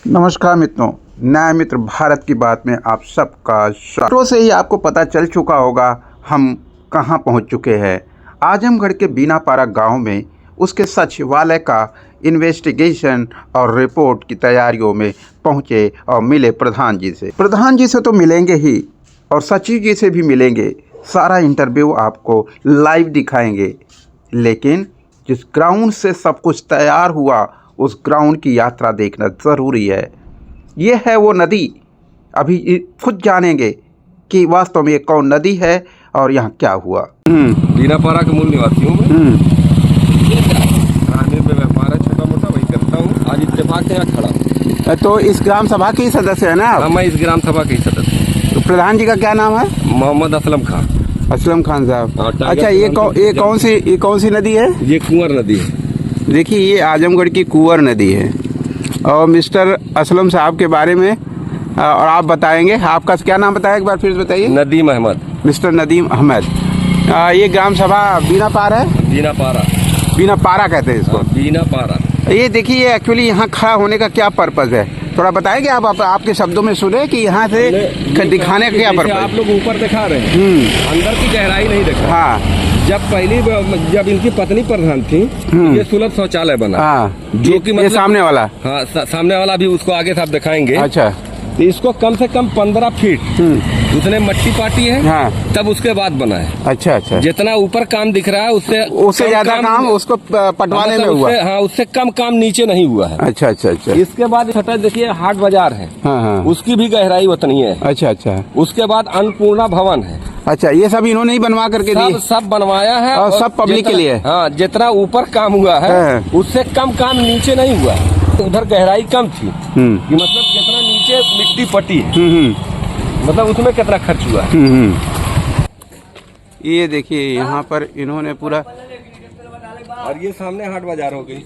नमस्कार मित्रों, न्याय मित्र भारत की बात में आप सबका शुरू से ही आपको पता चल चुका होगा हम कहां पहुंच चुके हैं। आजमगढ़ के बीनापारा गांव में उसके सचिवालय का इन्वेस्टिगेशन और रिपोर्ट की तैयारियों में पहुंचे और मिले प्रधान जी से। प्रधान जी से तो मिलेंगे ही और सचिव जी से भी मिलेंगे। सारा इंटरव्यू आपको लाइव दिखाएंगे, लेकिन जिस ग्राउंड से सब कुछ तैयार हुआ उस ग्राउंड की यात्रा देखना ज़रूरी है। ये है वो नदी। अभी खुद जानेंगे कि वास्तव में ये कौन नदी है और यहाँ क्या हुआ। बीनापारा का मूल निवासी हूँ मैं। ग्रामीण में व्यापार है, छोटा मोटा वही करता हूँ। आज इत्तेफाक से यहाँ खड़ा। तो इस ग्राम सभा के सदस्य है ना? हाँ, मैं इस ग्राम सभा के ही सदस्य हूँ। तो प्रधान जी का क्या नाम है? मोहम्मद असलम खान। असलम खान साहब। अच्छा, ये कौन सी नदी है? ये कुंवर नदी है। देखिए, ये आजमगढ़ की कुंवर नदी है और मिस्टर असलम साहब के बारे में और आप बताएंगे। आपका क्या नाम बताया, एक बार फिर बताइए। नदीम अहमद। मिस्टर नदीम अहमद। ये ग्राम सभा बीनापारा है? बीनापारा कहते हैं इसको। बीनापारा। ये देखिए, ये एक्चुअली यहाँ खड़ा होने का क्या पर्पज़ है, थोड़ा बताएंगे आप आपके शब्दों में सुने कि यहाँ से दिखाने का क्या पर्पज़ है? आप लोग ऊपर दिखा रहे हैं, अंदर की गहराई नहीं दिखा। हाँ, जब इनकी पत्नी प्रधान थी, ये सुलभ शौचालय बना। जो कि मतलब सामने वाला। हाँ, सामने वाला भी उसको आगे से आप दिखाएंगे। अच्छा, तो इसको कम से कम 15 फीट उसने मट्टी पाटी है। हाँ। तब उसके बाद बना है। अच्छा। जितना ऊपर काम दिख रहा है उससे ज्यादा काम उसको पटवाने में हुआ। हाँ, उससे कम काम नीचे नहीं हुआ है। अच्छा। इसके बाद छठा देखिए हाट बाजार है। हाँ। उसकी भी गहराई उतनी है। अच्छा। उसके बाद अन्नपूर्णा भवन है। अच्छा, ये सब इन्होंने ही बनवा करके दिए? सब बनवाया है और सब पब्लिक के लिए। हाँ, जितना ऊपर काम हुआ है उससे कम काम नीचे नहीं हुआ। उधर गहराई कम थी, कि मतलब जितना नीचे मिट्टी पटी है, मतलब उसमें कितना खर्च हुआ है। ये देखिए, यहाँ पर इन्होंने पूरा। और ये सामने हाट बाजार हो गई।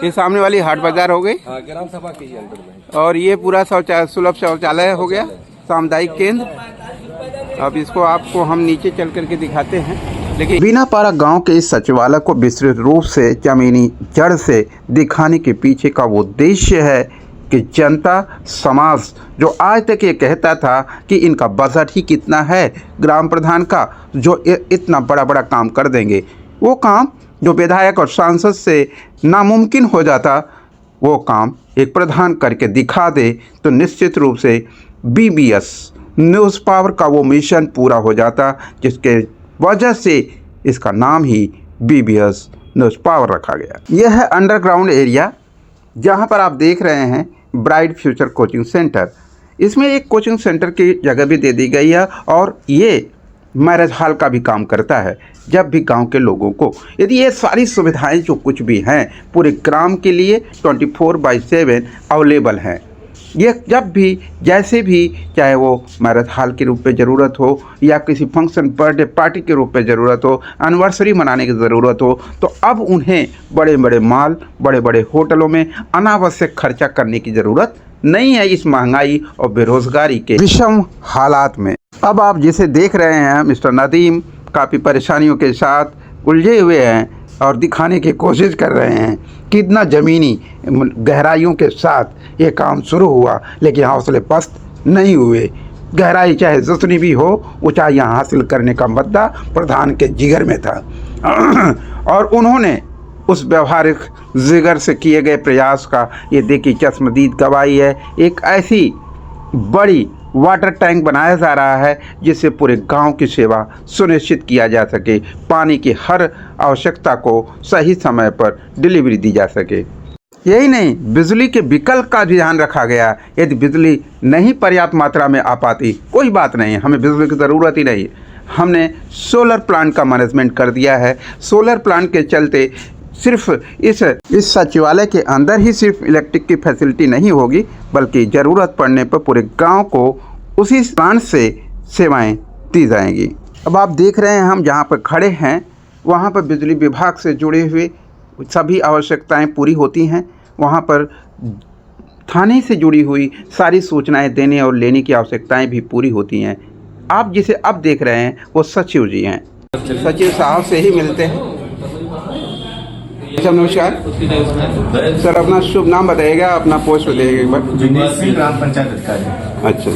ये सामने वाली हाट बाजार हो गई। हाँ, ग्राम सभा के ही अंदर में। और ये पूरा सुलभ शौचालय हो गया, सामुदायिक केंद्र। अब इसको आपको हम नीचे चल करके दिखाते हैं। लेकिन बीनापारा गांव के इस सचिवालय को विस्तृत रूप से जमीनी जड़ से दिखाने के पीछे का वो उद्देश्य है कि जनता समाज जो आज तक ये कहता था कि इनका बजट ही कितना है ग्राम प्रधान का, जो इतना बड़ा काम कर देंगे, वो काम जो विधायक और सांसद से नामुमकिन हो जाता, वो काम एक प्रधान करके दिखा दे तो निश्चित रूप से BBS न्यूज़ पावर का वो मिशन पूरा हो जाता, जिसके वजह से इसका नाम ही BBS न्यूज़ पावर रखा गया। यह है अंडरग्राउंड एरिया, जहां पर आप देख रहे हैं ब्राइट फ्यूचर कोचिंग सेंटर। इसमें एक कोचिंग सेंटर की जगह भी दे दी गई है और ये मैरिज हॉल का भी काम करता है। जब भी गांव के लोगों को यदि ये सारी सुविधाएं जो कुछ भी हैं पूरे ग्राम के लिए 24/7 अवेलेबल हैं। ये जब भी जैसे भी, चाहे वो मैरिज हॉल के रूप में ज़रूरत हो या किसी फंक्शन बर्थडे पार्टी के रूप में ज़रूरत हो, एनिवर्सरी मनाने की ज़रूरत हो, तो अब उन्हें बड़े मॉल, बड़े होटलों में अनावश्यक खर्चा करने की ज़रूरत नहीं है इस महंगाई और बेरोज़गारी के विषम हालात में। अब आप जिसे देख रहे हैं, मिस्टर नदीम काफ़ी परेशानियों के साथ उलझे हुए हैं और दिखाने की कोशिश कर रहे हैं कितना ज़मीनी गहराइयों के साथ ये काम शुरू हुआ, लेकिन हौसले पस्त नहीं हुए। गहराई चाहे जितनी भी हो, ऊंचाई यहाँ हासिल करने का मुद्दा प्रधान के जिगर में था और उन्होंने उस व्यवहारिक जिगर से किए गए प्रयास का ये देखिए चश्मदीद गवाही है। एक ऐसी बड़ी वाटर टैंक बनाया जा रहा है जिससे पूरे गांव की सेवा सुनिश्चित किया जा सके, पानी की हर आवश्यकता को सही समय पर डिलीवरी दी जा सके। यही नहीं, बिजली के विकल्प का भी ध्यान रखा गया। यदि बिजली नहीं पर्याप्त मात्रा में आ पाती, कोई बात नहीं, हमें बिजली की ज़रूरत ही नहीं, हमने सोलर प्लांट का मैनेजमेंट कर दिया है। सोलर प्लांट के चलते सिर्फ इस सचिवालय के अंदर ही सिर्फ इलेक्ट्रिक की फैसिलिटी नहीं होगी, बल्कि ज़रूरत पड़ने पर पूरे गांव को उसी प्लांट से सेवाएं दी जाएंगी। अब आप देख रहे हैं हम जहां पर खड़े हैं, वहां पर बिजली विभाग से जुड़े हुए सभी आवश्यकताएं पूरी होती हैं। वहां पर थाने से जुड़ी हुई सारी सूचनाएं देने और लेने की आवश्यकताएं भी पूरी होती हैं। आप जिसे अब देख रहे हैं वो सचिव जी हैं। सचिव साहब से ही मिलते हैं। अच्छा नमस्कार सर, अपना शुभ नाम बताइएगा, अपना पोस्ट बताइएगा एक बार। ग्राम पंचायत अधिकारी। अच्छा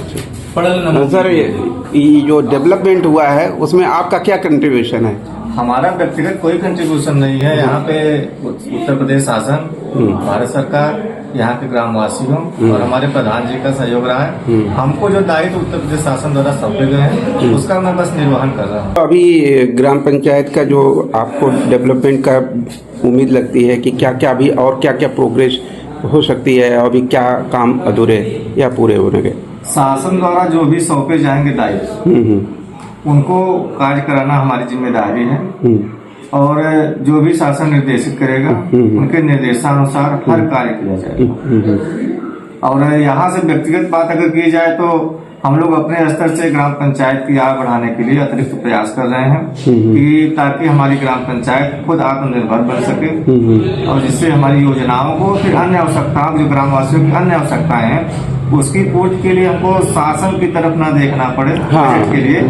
सर, ये जो डेवलपमेंट हुआ है उसमें आपका क्या कंट्रीब्यूशन है? हमारा व्यक्तिगत कोई कंट्रीब्यूशन नहीं है। यहाँ पे उत्तर प्रदेश शासन, भारत सरकार, यहाँ के ग्रामवासियों और हमारे प्रधान जी का सहयोग रहा है। हमको जो दायित्व उत्तर प्रदेश शासन द्वारा सौंपे गए हैं उसका मैं बस निर्वहन कर रहा हूँ। अभी ग्राम पंचायत का जो आपको डेवलपमेंट का उम्मीद लगती है कि क्या क्या अभी और क्या क्या प्रोग्रेस हो सकती है, अभी क्या काम अधूरे या पूरे होने के? शासन द्वारा जो भी सौंपे जाएंगे दायित्व उनको कार्य कराना हमारी जिम्मेदारी है और जो भी शासन निर्देशित करेगा उनके निर्देशानुसार हर कार्य किया जाएगा। और यहाँ से व्यक्तिगत बात अगर की जाए तो हम लोग अपने स्तर से ग्राम पंचायत की आय बढ़ाने के लिए अतिरिक्त प्रयास कर रहे हैं कि ताकि हमारी ग्राम पंचायत खुद आत्मनिर्भर बन सके और जिससे हमारी योजनाओं को फिर अन्य आवश्यकताओं जो ग्रामवासियों की अन्य आवश्यकताएं हैं उसकी पूर्ति के लिए हमको शासन की तरफ ना देखना पड़े। बजट के लिए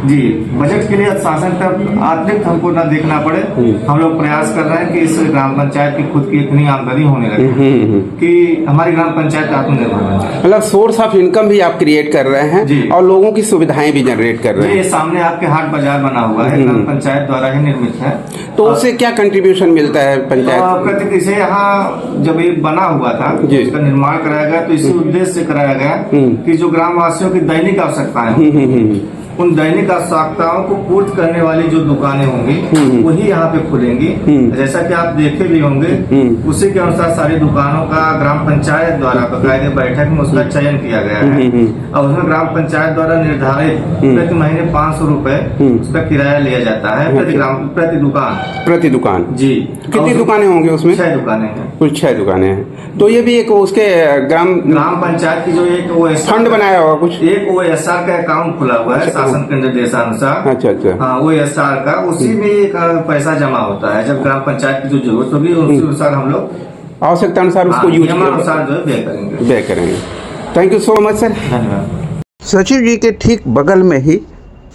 जी बजट के लिए शासन की तरफ अतिरिक्त हमको ना देखना पड़े। हम लोग प्रयास कर रहे हैं कि इस ग्राम पंचायत की खुद की इतनी आमदनी होने लगे कि हमारी ग्राम पंचायत आत्मनिर्भर बन जाए। मतलब सोर्स ऑफ इनकम भी आप क्रिएट कर रहे हैं और लोगों की सुविधाएं भी जनरेट कर रहे हैं। ये सामने आपके हाट बाजार बना हुआ है, ग्राम पंचायत द्वारा ही निर्मित है। तो उससे क्या कंट्रीब्यूशन मिलता है पंचायत? इसे यहाँ जब ये बना हुआ था इसका निर्माण कराया गया तो इसी उद्देश्य से कराया गया कि जो ग्रामवासियों की दैनिक आवश्यकताएं उन दैनिक आवश्यकताओं को पूर्ति करने वाली जो दुकानें होंगी वही यहाँ पे खुलेंगी। जैसा कि आप देखे भी होंगे उसी के अनुसार सारी दुकानों का ग्राम पंचायत द्वारा बकायदे बैठक में उसका चयन किया गया है और उसमें ग्राम पंचायत द्वारा निर्धारित प्रति महीने 500 रुपए उसका किराया लिया जाता है प्रति दुकान। जी कितनी दुकानें होंगी उसमें? 6 दुकानें हैं। कुछ 6 दुकानें हैं। तो ये भी एक उसके ग्राम पंचायत की जो एक फंड बनाया होगा, कुछ एक OSR का अकाउंट खुला हुआ है शासन के निर्देशानुसार। अच्छा हाँ OSR का उसी में एक पैसा जमा होता है। जब ग्राम पंचायत की जो जरूरत होगी उसी अनुसार हम लोग आवश्यकता अनुसार उसको यूज अनुसार जो व्यय करेंगे। Thank you so much sir. धन्यवाद। सचिव जी के ठीक बगल में ही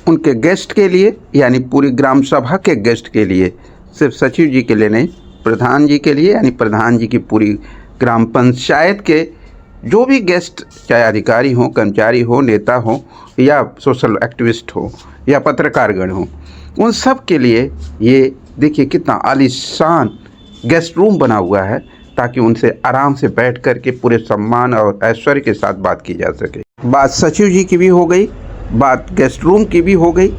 उनके गेस्ट के लिए यानी पूरी ग्राम सभा के गेस्ट के लिए, सिर्फ सचिव जी के लिए नहीं, प्रधान जी के लिए यानी प्रधान जी की पूरी ग्राम पंचायत के जो भी गेस्ट, चाहे अधिकारी हो, कर्मचारी हो, नेता हो या सोशल एक्टिविस्ट हो या पत्रकारगण हो, उन सब के लिए ये देखिए कितना आलीशान गेस्ट रूम बना हुआ है ताकि उनसे आराम से बैठ कर के पूरे सम्मान और ऐश्वर्य के साथ बात की जा सके। बात सचिव जी की भी हो गई, बात गेस्ट रूम की भी हो गई,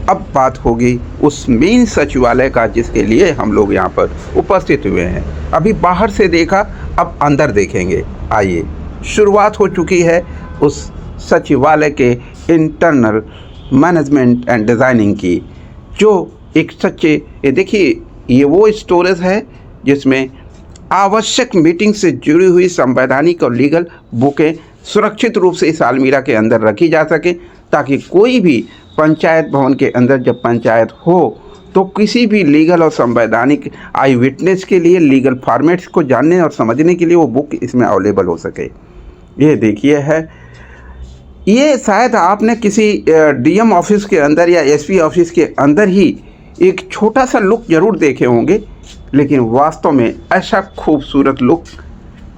अब बात होगी उस मेन सचिवालय का जिसके लिए हम लोग यहाँ पर उपस्थित हुए हैं। अभी बाहर से देखा, अब अंदर देखेंगे। आइए, शुरुआत हो चुकी है उस सचिवालय के इंटरनल मैनेजमेंट एंड डिज़ाइनिंग की, जो एक सच्चे, ये देखिए ये वो स्टोरेज है जिसमें आवश्यक मीटिंग से जुड़ी हुई संवैधानिक और लीगल बुकें सुरक्षित रूप से इस अलमीरा के अंदर रखी जा सके ताकि कोई भी पंचायत भवन के अंदर जब पंचायत हो तो किसी भी लीगल और संवैधानिक आई विटनेस के लिए लीगल फॉर्मेट्स को जानने और समझने के लिए वो बुक इसमें अवेलेबल हो सके। ये देखिए है, ये शायद आपने किसी DM ऑफिस के अंदर या SP ऑफिस के अंदर ही एक छोटा सा लुक जरूर देखे होंगे, लेकिन वास्तव में ऐसा खूबसूरत लुक,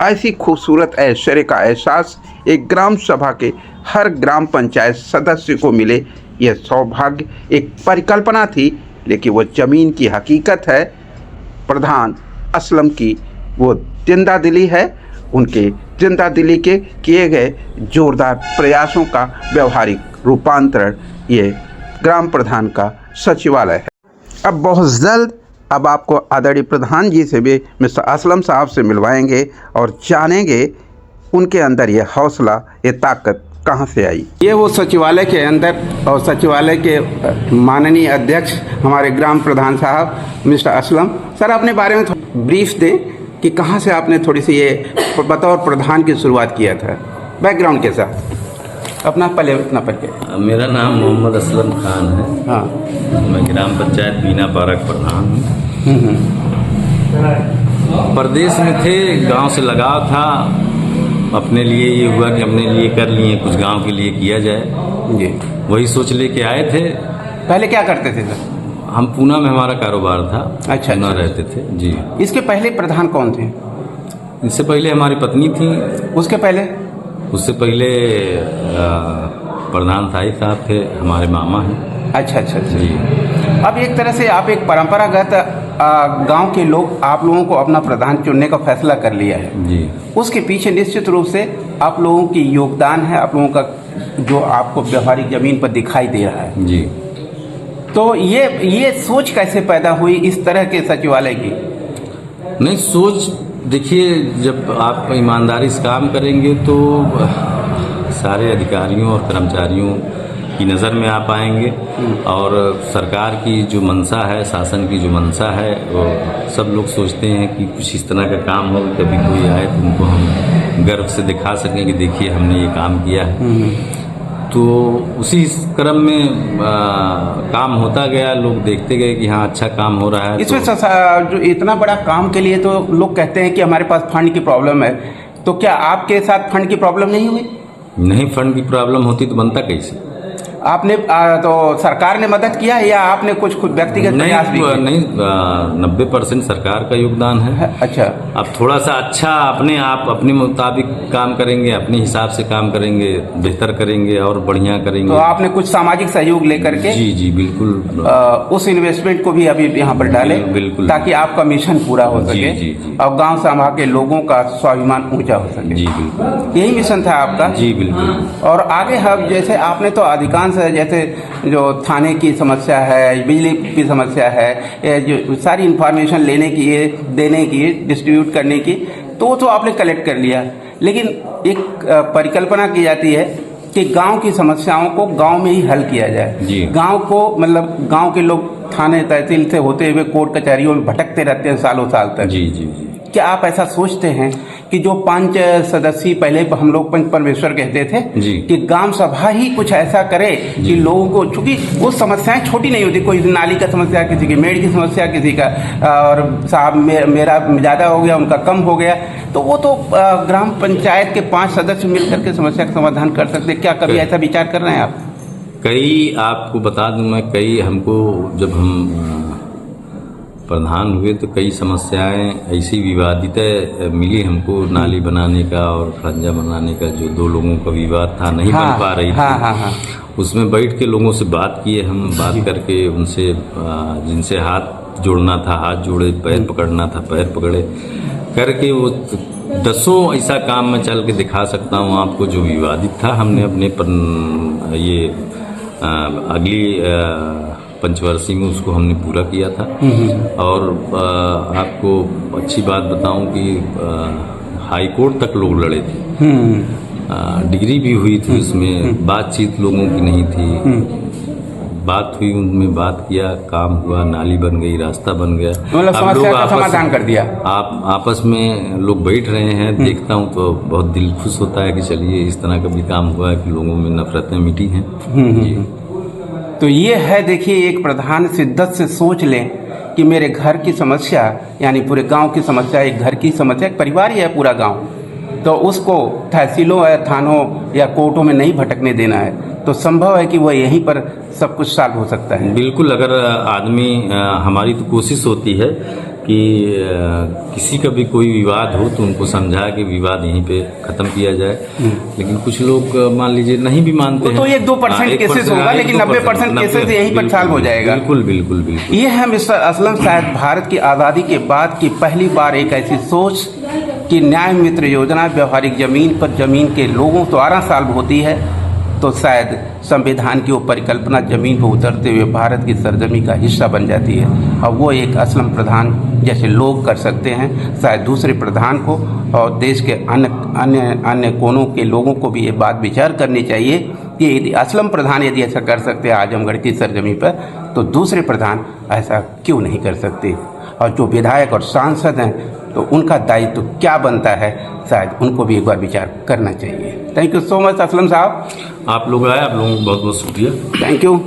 ऐसी खूबसूरत ऐश्वर्य का एहसास एक ग्राम सभा के हर ग्राम पंचायत सदस्य को मिले, यह सौभाग्य एक परिकल्पना थी, लेकिन वो ज़मीन की हकीकत है। प्रधान असलम की वो जिंदा दिली है, उनके जिंदा दिली के किए गए जोरदार प्रयासों का व्यवहारिक रूपांतरण ये ग्राम प्रधान का सचिवालय है। अब बहुत जल्द अब आपको आदरणीय प्रधान जी से भी मिस्टर असलम साहब से मिलवाएंगे और जानेंगे उनके अंदर ये हौसला, ये ताकत कहाँ से आई। ये वो सचिवालय के अंदर और सचिवालय के माननीय अध्यक्ष हमारे ग्राम प्रधान साहब मिस्टर असलम सर, अपने बारे में ब्रीफ दें कि कहाँ से आपने थोड़ी सी ये बतौर प्रधान की शुरुआत किया था, बैकग्राउंड के साथ अपना पहले अपना परिचय। मेरा नाम मोहम्मद असलम खान है। हाँ, मैं ग्राम पंचायत बीना पारा का प्रधान हूँ। प्रदेश में थे, गांव से लगाव था, अपने लिए ये हुआ कि अपने लिए कर लिए, कुछ गांव के लिए किया जाए, जी वही सोच लेके आए थे। पहले क्या करते थे सर? हम पूना में हमारा कारोबार था। अच्छा, पूना अच्छा। रहते थे जी। इसके पहले प्रधान कौन थे? इससे पहले हमारी पत्नी थी। उसके पहले? उससे पहले प्रधान साहिब साहब थे, हमारे मामा हैं। अच्छा अच्छा अच्छा जी। अब एक तरह से आप एक परंपरागत गांव के लोग आप लोगों को अपना प्रधान चुनने का फैसला कर लिया है जी। उसके पीछे निश्चित रूप से आप लोगों की योगदान है, आप लोगों का जो आपको व्यवहारिक जमीन पर दिखाई दे रहा है। जी। तो ये सोच कैसे पैदा हुई इस तरह के सचिवालय की? नहीं, सोच देखिए, जब आप ईमानदारी से काम करेंगे तो सारे अधिकारियों और कर्मचारियों की नज़र में आप आएंगे, और सरकार की जो मंशा है, शासन की जो मंशा है, वो सब लोग सोचते हैं कि कुछ इस तरह का काम हो, कभी कोई आए तो उनको हम गर्व से दिखा सकें कि देखिए हमने ये काम किया है। तो उसी क्रम में काम होता गया, लोग देखते गए कि हाँ अच्छा काम हो रहा है। इसमें जो इतना बड़ा काम के लिए तो लोग कहते हैं कि हमारे पास फंड की प्रॉब्लम है, तो क्या आपके साथ फंड की प्रॉब्लम नहीं हुई? नहीं, फंड की प्रॉब्लम होती तो बनता कैसे? आपने तो सरकार ने मदद किया या आपने कुछ खुद व्यक्तिगत प्रयास भी किए? नहीं, 90% सरकार का योगदान है। अच्छा। अब थोड़ा सा अच्छा अपने आप अपने मुताबिक काम करेंगे, अपने हिसाब से काम करेंगे, बेहतर करेंगे और बढ़िया करेंगे। तो आपने कुछ सामाजिक सहयोग लेकर के जी जी बिल्कुल उस इन्वेस्टमेंट को भी अभी यहाँ पर डाले, बिल्कुल, ताकि आपका मिशन पूरा हो सके। जी, जी, जी। और गांव समाज के लोगों का स्वाभिमान ऊंचा हो सके। जी बिल्कुल, यही मिशन था आपका? जी बिल्कुल। और आगे हम जैसे आपने तो अधिकांश जैसे जो थाने की समस्या है, बिजली की समस्या है, ये जो सारी इंफॉर्मेशन लेने की, ये देने की, डिस्ट्रीब्यूट करने की, तो आपने कलेक्ट कर लिया। लेकिन एक परिकल्पना की जाती है कि गांव की समस्याओं को गांव में ही हल किया जाए। गांव को मतलब गांव के लोग थाने तहसील से होते हुए कोर्ट कचहरियों में भटकते रहते हैं सालों साल तक। जी जी जी। क्या आप ऐसा सोचते हैं कि जो 5 सदस्यीय, पहले हम लोग पंच परमेश्वर कहते थे कि ग्राम सभा ही कुछ ऐसा करे कि लोगों को, चूंकि वो समस्याएं छोटी नहीं होती, कोई नाली का समस्या किसी की, मेड़ की समस्या किसी का, और साहब मेरा ज़्यादा हो गया उनका कम हो गया, तो वो तो ग्राम पंचायत के 5 सदस्य मिलकर के समस्या का समाधान कर सकते। क्या कभी ऐसा विचार कर रहे हैं आप? कई, आपको बता दूं मैं, कई हमको जब हम प्रधान हुए तो कई समस्याएं ऐसी विवादित मिली हमको, नाली बनाने का और खंजा बनाने का, जो 2 लोगों का विवाद था, नहीं बन पा रही थी। उसमें बैठ के लोगों से बात किए हम, बात करके उनसे जिनसे हाथ जोड़ना था हाथ जोड़े, पैर पकड़ना था पैर पकड़े, करके वो 10 ऐसा काम मैं चल के दिखा सकता हूँ आपको जो विवादित था। हमने अपने ये अगली पंचवर्षीय में उसको हमने पूरा किया था। और आपको अच्छी बात बताऊं कि हाई कोर्ट तक लोग लड़े थे, डिग्री भी हुई थी उसमें, बातचीत लोगों की नहीं थी, बात हुई, उनमें बात किया, काम हुआ, नाली बन गई, रास्ता बन गया, मतलब समस्या का समाधान कर दिया। आप आपस में लोग बैठ रहे हैं, देखता हूं तो बहुत दिल खुश होता है कि चलिए इस तरह का भी काम हुआ है कि लोगों में नफरतें मिटी हैं। जी। तो ये है, देखिए, एक प्रधान शिद्दत से सोच लें कि मेरे घर की समस्या, यानी पूरे गांव की समस्या, एक घर की समस्या, एक परिवार ही है पूरा गांव, तो उसको तहसीलों या थानों या कोर्टों में नहीं भटकने देना है। तो संभव है कि वह यहीं पर सब कुछ सॉल्व हो सकता है। बिल्कुल, अगर आदमी, हमारी तो कोशिश होती है कि किसी का भी कोई विवाद हो तो उनको समझा के विवाद यहीं पे खत्म किया जाए। लेकिन कुछ लोग मान लीजिए नहीं भी मानते हैं, तो 1-2% केसेस होगा, लेकिन 90% केसेस यहीं पर सॉल्व हो जाएगा। बिल्कुल बिल्कुल बिल्कुल। ये है मिस्टर असलम, शायद भारत की आज़ादी के बाद की पहली बार एक ऐसी सोच कि न्याय मित्र योजना व्यवहारिक जमीन पर जमीन के लोगों द्वारा सॉल्व होती है। तो शायद संविधान की वो परिकल्पना जमीन पर उतरते हुए भारत की सरजमी का हिस्सा बन जाती है, और वो एक असलम प्रधान जैसे लोग कर सकते हैं। शायद दूसरे प्रधान को और देश के अन्य कोनों के लोगों को भी ये बात विचार करनी चाहिए कि यदि असलम प्रधान यदि ऐसा कर सकते हैं आजमगढ़ की सरजमी पर, तो दूसरे प्रधान ऐसा क्यों नहीं कर सकते। और जो विधायक और सांसद हैं तो उनका दायित्व क्या बनता है, शायद उनको भी एक बार विचार करना चाहिए। Thank you so much Aslam साहब, आप लोग आए, आप लोगों को बहुत बहुत शुक्रिया। Thank you.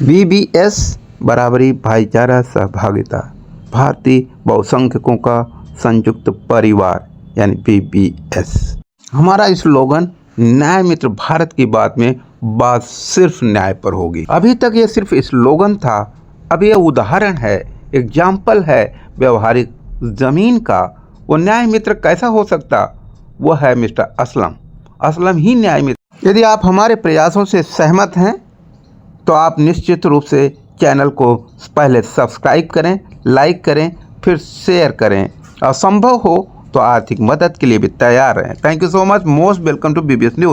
VBS बराबरी, भाईचारा, सहभागिता, भारतीय बहुसंख्यकों का संयुक्त परिवार यानी VBS। हमारा स्लोगन न्याय मित्र भारत की बात में बात सिर्फ न्याय पर होगी। अभी तक ये सिर्फ स्लोगन था, अब ये उदाहरण है, एग्जाम्पल है व्यवहारिक ज़मीन का। वो न्याय मित्र कैसा हो सकता? वो है मिस्टर असलम। असलम ही न्याय मित्र। यदि आप हमारे प्रयासों से सहमत हैं तो आप निश्चित रूप से चैनल को पहले सब्सक्राइब करें, लाइक करें, फिर शेयर करें और संभव हो तो आर्थिक मदद के लिए भी तैयार रहें। Thank you so much. Most welcome to BBS news.